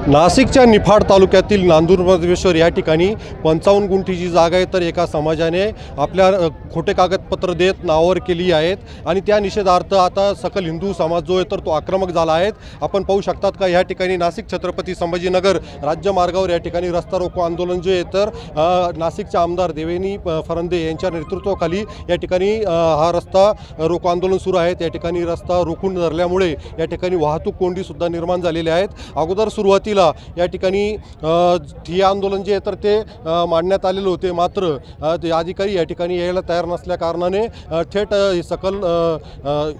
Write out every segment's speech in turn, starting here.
नाशिकच्या निफाड तालुक्यातील नांदूरमध्येश्वर या ठिकाणी 55 गुंठीची जागा आहे, तर एका समाजाने आपल्या खोटे कागदपत्र देत नावावर केली आहेत आणि त्या निषेधार्थ आता सकल हिंदू समाज जो आहे तर तो आक्रमक झाला आहे। आपण पाहू शकतात का या ठिकाणी नाशिक छत्रपती संभाजीनगर राज्य मार्गावर या ठिकाणी रस्ता रोको आंदोलन जे आहे तर नाशिकचे आमदार देवेनी फरंदे यांच्या नेतृत्वाखाली या ठिकाणी हा रस्ता रोको आंदोलन सुरू आहे। या ठिकाणी रस्ता रोखून धरल्यामुळे या ठिकाणी वाहतूक कोंडी सुद्धा निर्माण झालेली आहेत। अगोदर सुरुवातीला या ठिकाणी ठिय्या आंदोलन जे तर ते मांडण्यात आलेले होते, मात्र ते अधिकारी या ठिकाणी यायला तयार नसल्या कारणाने थेट सकल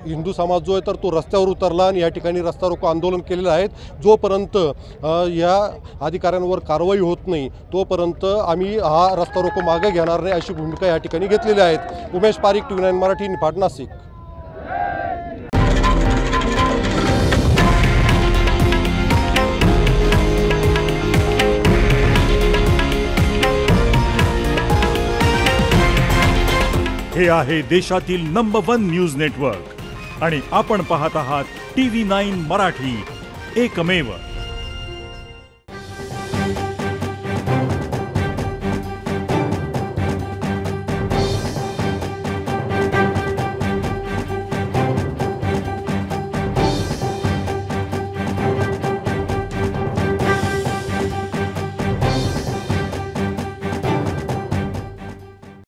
हिंदू समाज जो आहे तर तो रस्त्यावर उतरला आणि या ठिकाणी रस्ता रोको आंदोलन केलेलं आहे। जोपर्यंत या अधिकाऱ्यांवर कारवाई होत नाही तोपर्यंत आम्ही हा रस्ता रोको मागे घेणार नाही अशी भूमिका या ठिकाणी घेतलेली आहे। उमेश पारिक, TV9 मराठी, निफाड, नाशिक। हे आहे देशातील नंबर 1 न्यूज नेटवर्क आणि आपण पाहत आहात TV9 मराठी, एकमेव।